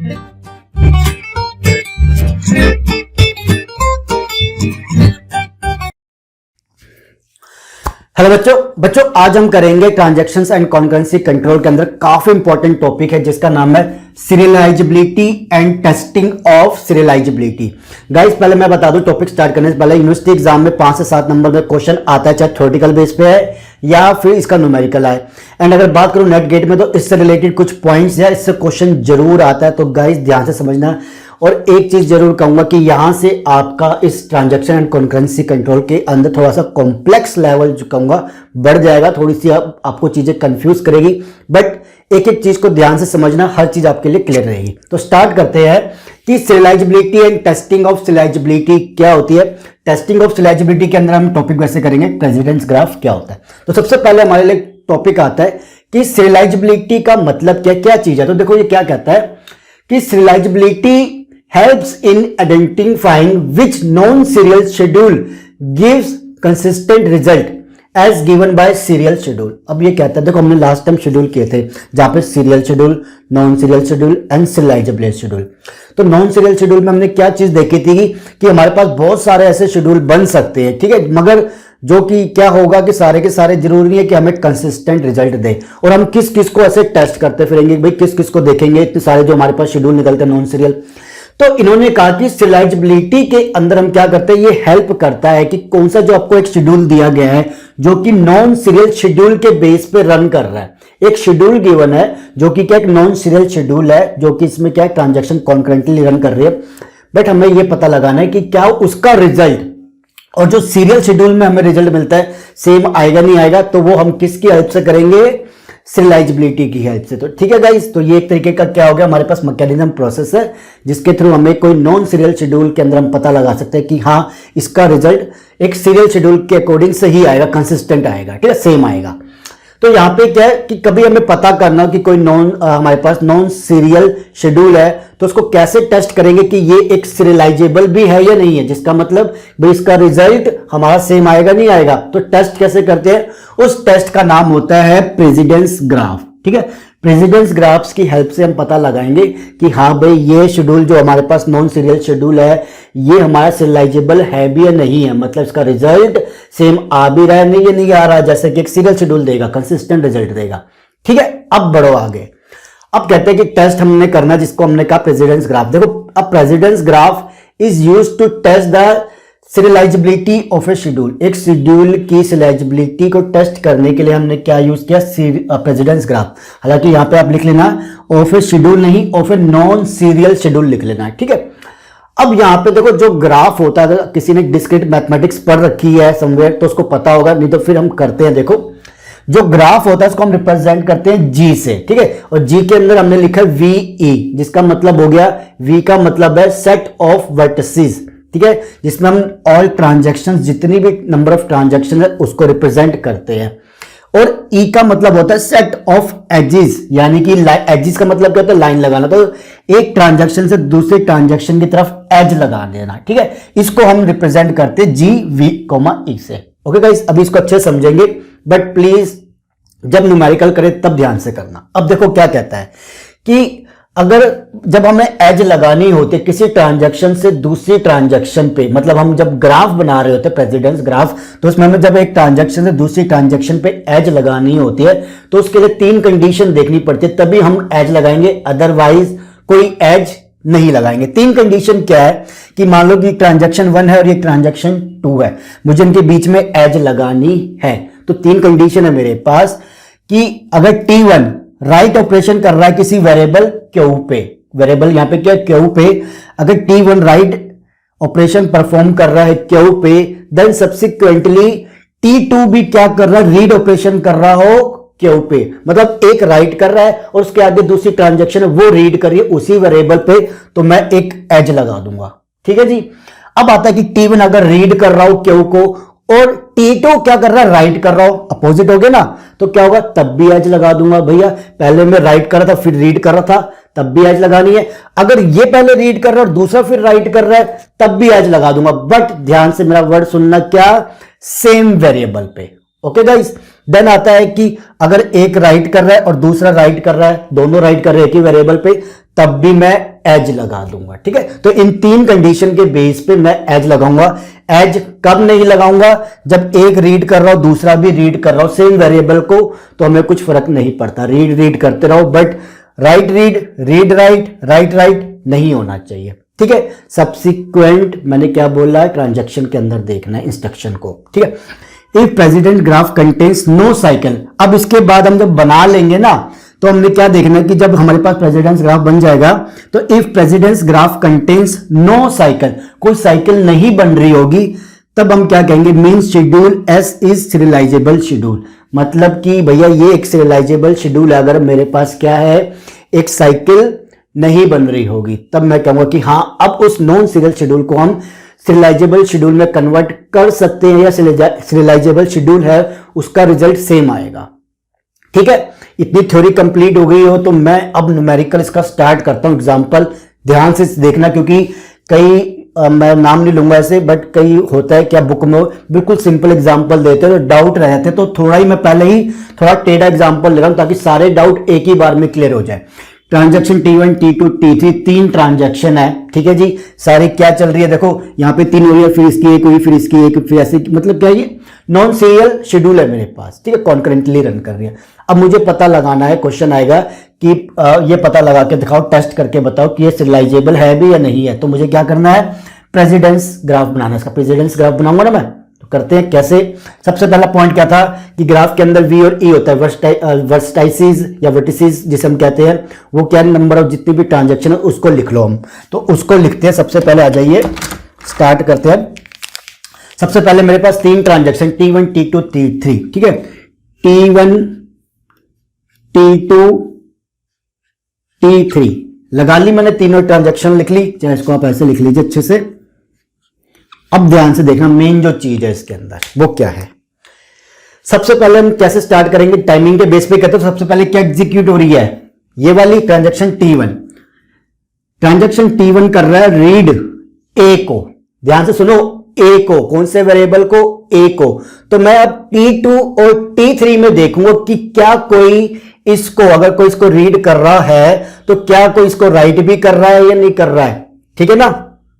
Hello बच्चों आज हम करेंगे ट्रांजैक्शंस एंड कॉन्करेंसी कंट्रोल के अंदर काफी इंपॉर्टेंट टॉपिक है जिसका नाम है serialisability and testing of serialisability. Guys पहले मैं बता दूं, टॉपिक स्टार्ट करने से पहले यूनिवर्सिटी एग्जाम में 5 से 7 नंबर में क्वेश्चन आता है, चाहे थ्योरेटिकल बेस पे है या फिर इसका न्यूमेरिकल है। एंड अगर बात करूं नेट गेट में तो इससे रिलेटेड कुछ पॉइंट्स या इससे क्वेश्चन जरूर आता है, तो गाइस ध्यान से समझना। और एक चीज जरूर कहूंगा कि यहां से आपका इस ट्रांजैक्शन एंड कॉन्करेंसी कंट्रोल के अंदर थोड़ा सा कॉम्प्लेक्स लेवल जो कहूंगा बढ़ जाएगा, थोड़ी सी आपको चीजें कंफ्यूज करेगी, बट एक एक चीज को ध्यान से समझना, हर चीज आपके लिए क्लियर रहेगी। तो स्टार्ट करते हैं कि serialisability and testing of serialisability क्या होती है। टेस्टिंग ऑफ सीरियलाइजेबिलिटी के अंदर हम टॉपिक वैसे करेंगे प्रेसिडेंस ग्राफ क्या होता है। तो सबसे पहले हमारे लिए टॉपिक आता है कि सीरियलाइजेबिलिटी का मतलब क्या चीज है। तो देखो ये क्या कहता है कि serialisability helps in identifying which non-serial schedule gives consistent result as given by serial schedule। अब ये कहता है, देखो हमने लास्ट टाइम शेड्यूल किए थे जहां पे serial schedule, non serial schedule and serialisability schedule. तो नॉन सीरियल शेड्यूल में हमने क्या चीज देखी थी कि हमारे पास बहुत सारे ऐसे शेड्यूल बन सकते हैं, ठीक है, मगर जो कि क्या होगा कि सारे के सारे जरूरी नहीं है कि हमें कंसिस्टेंट रिजल्ट दे। और हम किस किस को ऐसे टेस्ट करते फिरेंगे, भाई किस किस को देखेंगे, इतने सारे जो हमारे पास शेड्यूल निकलते हैं नॉन सीरियल। तो इन्होंने कहा कि सीरियलाइजेबिलिटी के अंदर हम क्या करते हैं, ये हेल्प करता है कि कौन सा जो आपको एक शेड्यूल दिया गया है जो कि नॉन सीरियल शेड्यूल के बेस पे रन कर रहा है। एक शेड्यूल गिवन है जो कि क्या एक नॉन सीरियल शेड्यूल है, जो कि इसमें क्या ट्रांजैक्शन कॉन्करेंटली रन कर रही है, बट हमें ये पता लगाना है कि क्या उसका रिजल्ट और जो सीरियल शेड्यूल में हमें रिजल्ट मिलता है सेम आएगा नहीं आएगा। तो वो हम किसकी हेल्प से करेंगे, सीरियलाइजेबिलिटी की हेल्प से। तो ठीक है गाइस, तो ये एक तरीके का क्या हो गया, हमारे पास मैकेनिज्म प्रोसेस है जिसके थ्रू हमें कोई नॉन सीरियल शेड्यूल के अंदर हम पता लगा सकते हैं कि हाँ इसका रिजल्ट एक सीरियल शेड्यूल के अकॉर्डिंग से ही आएगा, कंसिस्टेंट आएगा, ठीक है, सेम आएगा। तो यहां पे क्या है कि कभी हमें पता करना कि कोई हमारे पास नॉन सीरियल शेड्यूल है तो उसको कैसे टेस्ट करेंगे कि ये एक सीरियलाइजेबल भी है या नहीं है, जिसका मतलब भाई इसका रिजल्ट हमारा सेम आएगा नहीं आएगा। तो टेस्ट कैसे करते हैं, उस टेस्ट का नाम होता है प्रेसिडेंस ग्राफ, ठीक है। प्रेसिडेंस ग्राफ्स की हेल्प से हम पता लगाएंगे कि हाँ भाई ये शेड्यूल जो हमारे पास नॉन सीरियल शेड्यूल है ये हमारा सीरियलाइजेबल है भी या नहीं है, मतलब इसका रिजल्ट सेम आ भी रहा है नहीं, ये नहीं आ रहा, जैसे कि एक सीरियल शेड्यूल देगा, कंसिस्टेंट रिजल्ट देगा, ठीक है। अब बढ़ो आगे, अब कहते हैं कि टेस्ट हमने करना जिसको हमने कहा प्रेसिडेंस ग्राफ। देखो अब precedence graph is used to test the serializability of a schedule. एक शेड्यूल की सीरियलाइजेबिलिटी को टेस्ट करने के लिए हमने क्या यूज किया, प्रेसिडेंस ग्राफ। हालांकि यहां पे आप लिख लेना ऑफ ए शेड्यूल नहीं, of a non serial schedule लिख लेना है, ठीक है। अब यहां पे देखो जो ग्राफ होता है, अगर किसी ने डिस्क्रीट मैथमेटिक्स पढ़ रखी है समवेयर तो उसको पता होगा, नहीं तो फिर हम करते हैं। देखो जो ग्राफ होता है इसको हम रिप्रेजेंट करते हैं जी से, ठीक है, और जी के अंदर हमने लिखा वीई, जिसका मतलब हो गया, वी का मतलब है सेट ऑफ वर्टिसेस, ठीक है, जिसमें हम ऑल ट्रांजैक्शंस, जितनी भी नंबर ऑफ ट्रांजैक्शन है उसको रिप्रेजेंट करते हैं। और ई का मतलब होता है सेट ऑफ एजेस, यानी कि एजेस का मतलब क्या होता है, लाइन लगाना। तो एक ट्रांजैक्शन से दूसरे ट्रांजैक्शन की तरफ एज लगा देना, ठीक है, इसको हम रिप्रेजेंट करते हैं जी वी कोमा ई से। ओके गाइस, अभी इसको अच्छे समझेंगे, बट प्लीज जब न्यूमेरिकल करें तब ध्यान से करना। अब देखो क्या कहता है कि अगर जब हमें एज लगानी होती है किसी ट्रांजैक्शन से दूसरी ट्रांजैक्शन पे, मतलब हम जब ग्राफ बना रहे होते हैं प्रेसिडेंस ग्राफ, तो उसमें हमें जब एक ट्रांजैक्शन से दूसरी ट्रांजैक्शन पे एज लगानी होती है तो उसके लिए 3 कंडीशन देखनी पड़ती है, तभी हम एज लगाएंगे, अदरवाइज कोई एज नहीं लगाएंगे। 3 कंडीशन क्या है कि मान लो कि ट्रांजैक्शन 1 है और ये ट्रांजैक्शन 2 है, मुझे इनके बीच में एज लगानी है। तो 3 कंडीशन है मेरे पास कि अगर T1 राइट ऑपरेशन कर रहा है किसी वेरिएबल क्यू पे, वेरिएबल यहां पे क्या क्यू पे, अगर T1 राइट ऑपरेशन परफॉर्म कर रहा है क्यू पे, देन सब्सिक्वेंटली T2 भी क्या कर रहा है, रीड ऑपरेशन कर रहा हो क्यू पे, मतलब एक राइट कर रहा है और उसके आगे दूसरी ट्रांजैक्शन है वो रीड कर रही है उसी वेरिएबल पे, तो मैं एक एज लगा दूंगा, ठीक है जी। अब आता है कि T1 अगर रीड कर रहा हो क्यू को और T2 क्या कर रहा है, राइट कर रहा हो, अपोजिट हो गया ना, तो क्या होगा, तब भी एज लगा दूंगा। भैया पहले मैं राइट कर रहा था फिर रीड कर रहा था, तब भी एज लगानी है। अगर ये पहले रीड कर रहा है और दूसरा फिर राइट कर रहा है तब भी एज लगा दूंगा, बट ध्यान से मेरा वर्ड सुनना, क्या, सेम वेरिएबल पे। ओके गाइस, देन आता है कि अगर एक राइट कर रहा है और दूसरा राइट कर रहा है, दोनों राइट कर रहे हैं एक ही वेरिएबल पे, तब भी मैं एज लगा दूंगा। ठीक है, तो इन 3 कंडीशन के बेस पे मैं एज लगाऊंगा। एज कब नहीं लगाऊंगा? जब एक रीड कर रहा हूं दूसरा भी रीड कर रहा हूं सेम वेरिएबल को, तो हमें कुछ फर्क नहीं पड़ता, रीड करते रहो, बट राइट रीड राइट नहीं होना चाहिए। ठीक है, सब्सिक्वेंट मैंने क्या बोला है, ट्रांजैक्शन के अंदर देखना है इंस्ट्रक्शन को। ठीक है, if president graph contains no cycle, अब इसके बाद हम जब बना लेंगे ना, तो हमने क्या देखना है कि जब हमारे पास प्रेसिडेंस ग्राफ बन जाएगा, तो if precedence graph contains no cycle, कोई साइकिल नहीं बन रही होगी, तब हम क्या कहेंगे, means schedule S is serializable schedule. मतलब कि भैया ये एक सीरियलाइजेबल शेड्यूल है। अगर मेरे पास क्या है, एक साइकिल नहीं बन रही होगी, तब मैं कहूंगा कि हां अब उस नॉन सीरियल शेड्यूल को हम सीरियलाइजेबल शेड्यूल में कन्वर्ट कर सकते हैं, या सीरियलाइजेबल शेड्यूल है उसका रिजल्ट सेम आएगा। ठीक है, इतनी थ्योरी कंप्लीट हो गई हो तो मैं अब न्यूमेरिकल इसका स्टार्ट करता हूं। एग्जांपल ध्यान से देखना, क्योंकि कई मैं नाम नहीं लूंगा ऐसे, बट कई होता है क्या बुक में बिल्कुल सिंपल एग्जांपल देते हैं तो डाउट रह जाते हैं, तो थोड़ा ही मैं पहले ही थोड़ा टेढ़ा एग्जांपल ले रहा हूं ताकि सारे डाउट एक ही बार में क्लियर हो जाए। Transaction T1 T2 T3 3 transaction है। ठीक है जी, सारी क्या चल रही है, देखो यहाँ पे 3 हुई है, फिर इसकी एक हुई, फिर इसकी एक, फिर ऐसे, मतलब क्या ये नॉन सीरियल शेड्यूल है मेरे पास। ठीक है, कॉन्करेंटली रन कर रही है। अब मुझे पता लगाना है, क्वेश्चन आएगा कि ये पता लगा के दिखाओ, टेस्ट करके बताओ कि ये सीरियलाइजेबल है भी या नहीं है। तो मुझे क्या करना है, प्रेसिडेंस ग्राफ बनाना है। इसका प्रेसिडेंस ग्राफ बनाऊंगा ना मैं, तो करते हैं कैसे। सबसे पहला पॉइंट क्या था कि ग्राफ के अंदर वी और ई होता है, वर्सटाइसिस या वर्टिसिस जिसे हम कहते हैं, वो क्या नंबर ऑफ जितनी भी ट्रांजैक्शन है उसको लिख लो हम। तो उसको लिखते हैं, सबसे पहले आ जाइए स्टार्ट करते हैं। सबसे पहले मेरे पास 3 ट्रांजैक्शन T1 T2 T3। ठीक है, T1 T2 T3 लगा ली मैंने, तीनों ट्रांजैक्शन लिख ली, चाहे इसको आप ऐसे लिख लीजिए अच्छे से। अब ध्यान से देखना, मेन जो चीज है इसके अंदर वो क्या है। सबसे पहले हम कैसे स्टार्ट करेंगे, टाइमिंग के बेस पे कहते हैं। सबसे पहले क्या एग्जीक्यूट हो रही है, ये वाली ट्रांजैक्शन T1। ट्रांजैक्शन T1 कर रहा है रीड ए को, ध्यान से सुनो, ए को, कौन से वेरिएबल को, ए को। तो मैं अब T2 और T3 में देखूंगा कि क्या कोई इसको, अगर कोई इसको रीड कर रहा है तो क्या कोई इसको राइट भी कर रहा है या नहीं कर रहा है। ठीक है ना,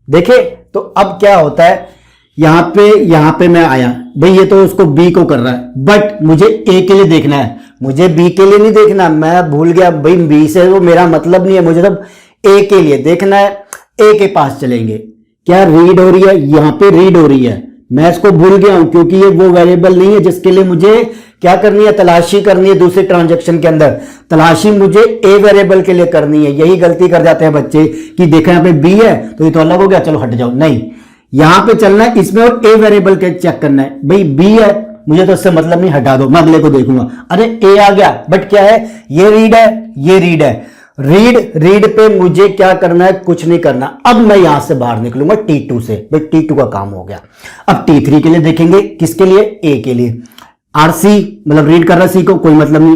देखे। तो अब क्या होता है, यहां पे मैं आया भाई, ये तो उसको बी को कर रहा है, बट मुझे ए के लिए देखना है, मुझे बी के लिए नहीं देखना। मैं भूल गया भाई, बी से वो मेरा मतलब नहीं है, मुझे तब ए के लिए देखना है। ए के पास चलेंगे, क्या रीड हो रही है, यहां पे रीड हो रही है, मैं इसको भूल गया हूं क्योंकि ये वो वेरिएबल नहीं है जिसके लिए मुझे क्या करनी है, तलाशी करनी है। दूसरे ट्रांजैक्शन के अंदर तलाशी मुझे ए वेरिएबल के लिए करनी है। यही गलती कर जाते हैं बच्चे कि देखा यहां पे बी है तो ये तो अलग हो गया, चलो हट जाओ। नहीं, यहां पे चलना है इसमें और ए वेरिएबल के चेक करना है। भाई बी है, मुझे तो इससे मतलब नहीं, हटा दो, मैं अगले को देखूंगा। अरे ए आ गया, बट क्या है, ये रीड है, ये रीड है। रीड पे मुझे क्या करना है, कुछ नहीं करना। अब मैं यहां से बाहर निकलूंगा T2 से, भाई T2 का काम हो गया। अब T3 के लिए देखेंगे, किसके लिए, ए के लिए। आरसी मतलब रीड कर रहा है सी को, कोई मतलब नहीं,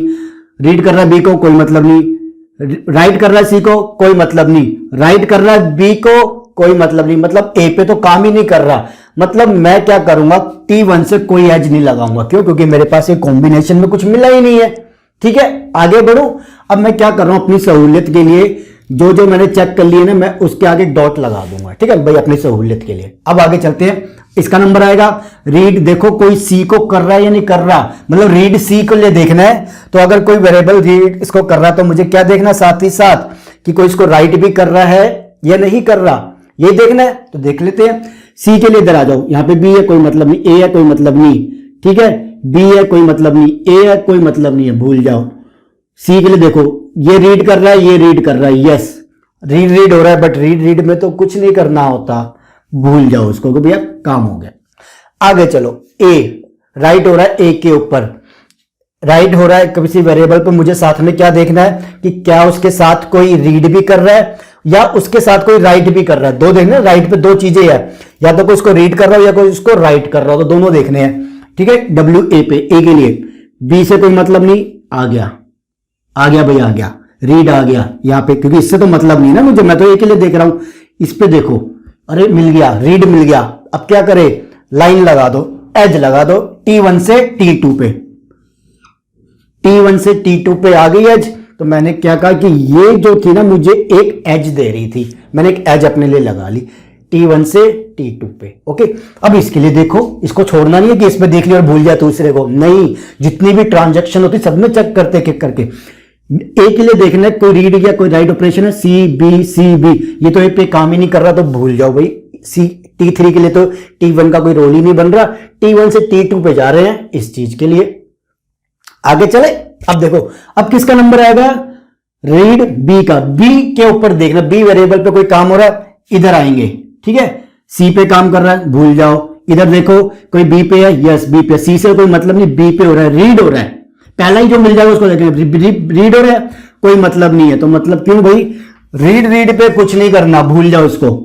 रीड कर रहा है बी को, कोई मतलब नहीं, राइट कर रहा है सी को, कोई मतलब नहीं, राइट कर रहा है बी को, कोई मतलब नहीं, मतलब ए पे तो काम ही नहीं कर रहा। मतलब मैं क्या करूंगा, T1 से कोई एज नहीं लगाऊंगा। क्यों, क्योंकि मेरे पास एक कॉम्बिनेशन में कुछ मिला ही नहीं है। ठीक है, आगे बढ़ू। अब मैं क्या कर रहा हूं, अपनी सहूलियत के लिए जो जो मैंने चेक कर लिए ना, मैं उसके आगे डॉट लगा दूंगा। ठीक है भाई, अपनी सहूलियत के लिए। अब आगे चलते हैं, इसका नंबर आएगा रीड। देखो कोई सी को कर रहा है या नहीं कर रहा, मतलब रीड सी को लिए देखना है। तो अगर कोई वेरिएबल रीड इसको कर रहा है तो मुझे क्या देखना, साथ ही साथ कि कोई इसको राइट भी कर रहा है या नहीं कर रहा, ये देखना है। तो देख लेते हैं, सी के लिए इधर आ जाओ, यहां पे बी है, कोई मतलब नहीं, ए है, कोई मतलब नहीं, ठीक है, बी है, कोई मतलब नहीं, ए है, कोई मतलब नहीं है, भूल जाओ। सी के लिए देखो, ये रीड कर रहा है, ये रीड कर रहा है, यस रीड हो रहा है, बट रीड में तो कुछ नहीं करना होता, भूल जाओ उसको कि भैया काम हो गया। आगे चलो, ए राइट हो रहा है, ए के ऊपर राइट हो रहा है किसी वेरिएबल पर। मुझे साथ में क्या देखना है कि क्या उसके साथ कोई रीड भी कर रहा है या उसके साथ कोई राइट भी कर रहा है। दो देखना, राइट पे दो चीजें हैं, या तो कोई इसको रीड कर रहा हो या कोई इसको राइट कर रहा हो, तो दोनों देखने हैं। ठीक है, डब्ल्यू ए पे, ए के लिए, बी से कोई मतलब नहीं, आ गया भाई, आ गया, रीड आ गया यहां पे, क्योंकि इससे तो मतलब नहीं ना मुझे, मैं तो ए के लिए देख रहा हूं। इस पे देखो, अरे मिल गया, रीड मिल गया। अब क्या करे, लाइन लगा दो, एज लगा दो T1 से T2 पे, T1 से T2 पे आ गई एज। तो मैंने क्या कहा कि ये जो थी ना मुझे एक एज दे रही थी, मैंने एक एज अपने लिए लगा ली T1 से T2 पे। ओके, अब इसके लिए देखो, इसको छोड़ना नहीं है कि इसमें देख लिया और भूल जाए दूसरे को, नहीं, जितनी भी ट्रांजैक्शन होती सब में चेक करते एक करके। ए के लिए देखना है कोई रीड या कोई राइट ऑपरेशन है, सी बी, ये तो ए पे काम ही नहीं कर रहा तो भूल जाओ भाई। T3 के लिए तो T1 का कोई रोल ही नहीं बन रहा, T1 से T2 पे जा रहे हैं इस चीज के लिए। आगे चले, अब देखो अब किसका नंबर आएगा, रीड बी का। बी के ऊपर देखना, बी वेरिएबल पे कोई काम हो रहा है, इधर आएंगे, ठीक है। सी पे काम कर रहा है, भूल जाओ। इधर देखो कोई बी पे है, यस बी पे, सी से कोई मतलब नहीं, बी पे हो रहा है, रीड हो रहा है, पहला ही जो मिल जाएगा उसको देखेंगे। रीड हो रहा है, कोई मतलब नहीं है, तो मतलब क्यों भाई, रीड पे कुछ नहीं करना, भूल जाओ इसको,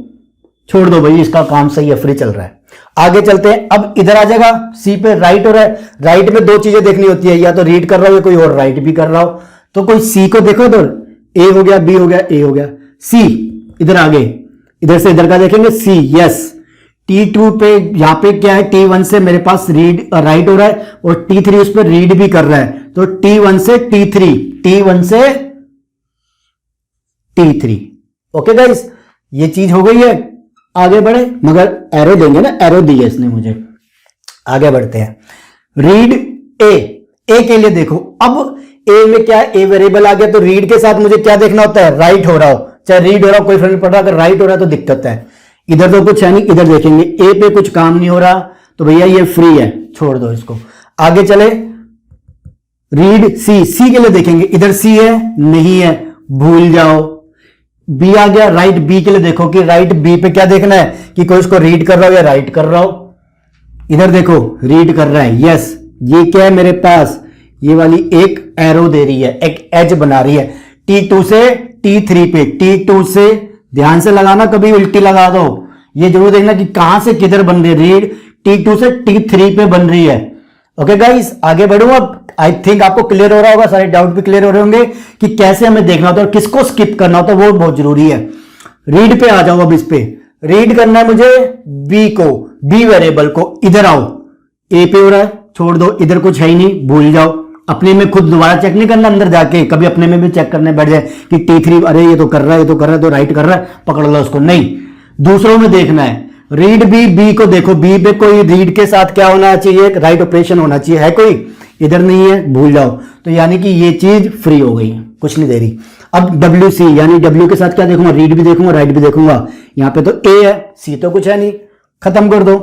छोड़ दो भाई, इसका काम सही है, फ्री चल रहा है। आगे चलते हैं, अब इधर आ जाएगा सी पे, राइट हो रहा है, राइट में दो चीजें देखनी होती है, या तो रीड कर रहा हो या कोई और राइट भी कर रहा हो। तो कोई सी को देखो, इधर ए हो गया, बी हो गया, ए हो गया, सी इधर आगे, इधर से इधर का देखेंगे, सी यस। T2 पे यहां पे क्या है, T1 से मेरे पास रीड राइट हो रहा है और T3 उस पर रीड भी कर रहा है, तो T1 से T3, T1 से T3। ओके गाइस, ये चीज हो गई है। आगे बढ़े, मगर एरो देंगे ना, एरो दी है इसने मुझे। आगे बढ़ते हैं, रीड ए के लिए देखो, अब ए में क्या है, ए वेरिएबल आ गया, तो रीड के साथ मुझे क्या देखना होता है, राइट हो रहा हो, चाहे रीड हो रहा हो कोई फर्क नहीं पड़ रहा, अगर राइट हो रहा है तो दिक्कत है। इधर तो कुछ है नहीं, इधर देखेंगे ए पे कुछ काम नहीं हो रहा, तो भैया ये फ्री है, छोड़ दो इसको। आगे चले, रीड सी के लिए देखेंगे, इधर सी है नहीं है, भूल जाओ। बी आ गया, राइट बी के लिए देखो कि राइट बी पे क्या देखना है, कि कोई उसको रीड कर रहा हो या राइट कर रहा हो। इधर देखो रीड कर रहा है, यस। ये क्या है मेरे पास, ये वाली एक एरो दे रही है, एक एज बना रही है T2 से T3 पे। T2 से ध्यान से लगाना, कभी उल्टी लगा दो, ये जरूर देखना कि कहां से किधर बन रही है, रीड T2 से T3 पे बन रही है। ओके गाइस, आगे बढ़ू। अब आई थिंक आपको क्लियर हो रहा होगा, सारे डाउट भी क्लियर हो रहे होंगे कि कैसे हमें देखना होता है और किसको स्किप करना होता है, वो बहुत जरूरी है। रीड पे आ जाओ, अब इस पे रीड करना है मुझे बी को, बी वेरिएबल को। इधर आओ, ए पे हो रहा है, छोड़ दो, इधर कुछ है ही नहीं, भूल जाओ। अपने में खुद दोबारा चेक नहीं करना, अंदर जाके कभी अपने में भी चेक करने बैठ जाए कि T3 अरे ये तो कर रहा है, ये तो कर रहा है, तो राइट कर रहा है, पकड़ लो उसको, नहीं, दूसरों में देखना है। रीड बी को देखो, बी पे कोई रीड के साथ क्या होना चाहिए, राइट ऑपरेशन होना चाहिए, है कोई, इधर नहीं है, भूल जाओ। तो यानी कि ये चीज फ्री हो गई, कुछ नहीं दे रही। अब WC यानी W के साथ क्या देखूंगा, रीड भी देखूंगा, राइट भी देखूंगा। यहां पे तो A है, C तो कुछ है नहीं, खत्म कर दो।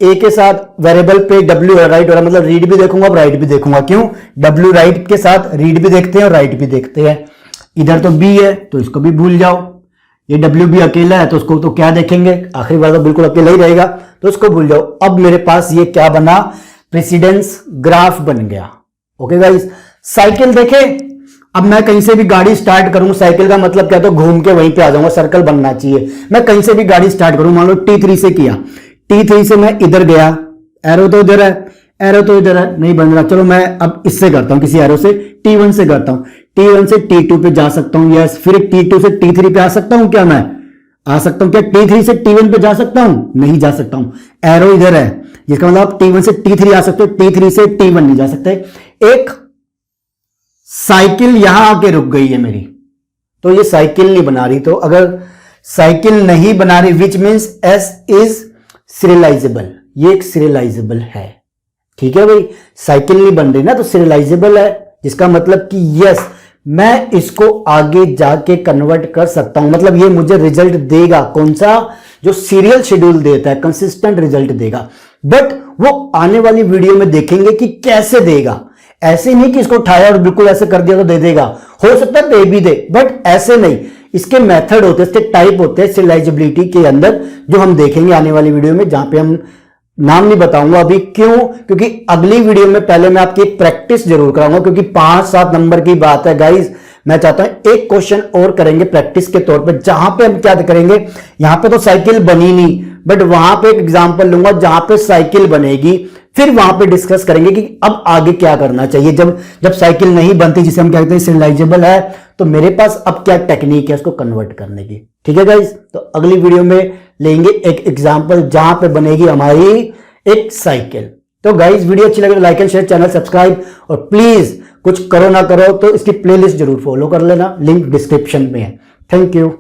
A के साथ वेरिएबल पे W है, राइट हो रहा, मतलब रीड भी देखूंगा और राइट भी देखूंगा। क्यों, W राइट के साथ रीड भी देखते हैं और राइट भी देखते हैं। इधर तो B है, तो इसको भी भूल जाओ। ये W भी अकेला है, तो उसको तो क्या देखेंगे, आखिरी बार तो बिल्कुल अकेला ही रहेगा, तो उसको भूल जाओ। अब मेरे पास ये क्या बना, प्रेसिडेंस ग्राफ बन गया। ओके गाइस, साइकिल देखे, अब मैं कहीं से भी गाड़ी स्टार्ट करूं, साइकिल का मतलब क्या, तो घूम के वहीं पे आ जाऊंगा, सर्कल बनना चाहिए। मैं कहीं से भी गाड़ी स्टार्ट करूं, मान लो T3 से किया, T3 से मैं इधर गया, एरो तो इधर है, एरो तो इधर है, नहीं बन रहा, चलो मैं अब इससे करता हूं, किसी एरो से T1 से करता हूं, T1 से T2 पे जा सकता हूं, यस। फिर T2 से T3 पे आ सकता हूं, क्या मैं आ सकता हूं, क्या T3 से T1 पे जा सकता हूं, नहीं जा सकता हूं, एरो इधर है, जिसका मतलब आप T1 से T3 आ सकते हो, T3 से T1 नहीं जा सकते। एक साइकिल यहां आके रुक गई है मेरी, तो ये साइकिल नहीं बना रही, तो अगर साइकिल नहीं बना रही, which means S is serialisable, ये एक सीरियलाइजेबल है, ठीक है भाई। साइकिल नहीं बन रही ना, तो सीरियलाइजेबल है, जिसका मतलब कि यस, मैं इसको आगे जाके कन्वर्ट कर सकता हूं, मतलब ये मुझे रिजल्ट देगा, कौन सा, जो सीरियल शेड्यूल देता है, कंसिस्टेंट रिजल्ट देगा। बट वो आने वाली वीडियो में देखेंगे कि कैसे देगा, ऐसे नहीं कि इसको उठाया और बिल्कुल ऐसे कर दिया तो दे देगा, हो सकता है दे भी दे, बट ऐसे नहीं। इसके मेथड होते हैं, इसके टाइप होते हैं सीरियलाइजेबिलिटी के अंदर, जो हम देखेंगे आने वाली वीडियो में, जहां पे हम नाम नहीं बताऊंगा अभी। क्यों, क्योंकि अगली वीडियो में पहले मैं आपकी प्रैक्टिस जरूर कराऊंगा, क्योंकि 5-7 नंबर की बात है गाइस। मैं चाहता हूं एक क्वेश्चन और करेंगे प्रैक्टिस के तौर पे, जहां पे हम क्या करेंगे, यहां पे तो साइकिल बनी नहीं, बट वहां पे एक एग्जांपल लूंगा जहां पे साइकिल बनेगी, फिर वहां पे डिस्कस करेंगे कि अब आगे क्या करना चाहिए। जब साइकिल नहीं बनती, जिसे हम कहते हैं सीरियलाइजेबल है, तो मेरे पास अब क्या टेक्निक है उसको कन्वर्ट करने की, ठीक है गाइस। तो अगली वीडियो में लेंगे एक एग्जांपल जहां पे बनेगी हमारी एक साइकिल। तो गाइस, वीडियो अच्छी लगे तो like and share, channel subscribe, और प्लीज कुछ करो ना करो तो इसकी प्लेलिस्ट जरूर फॉलो कर लेना, लिंक डिस्क्रिप्शन में है। Thank you.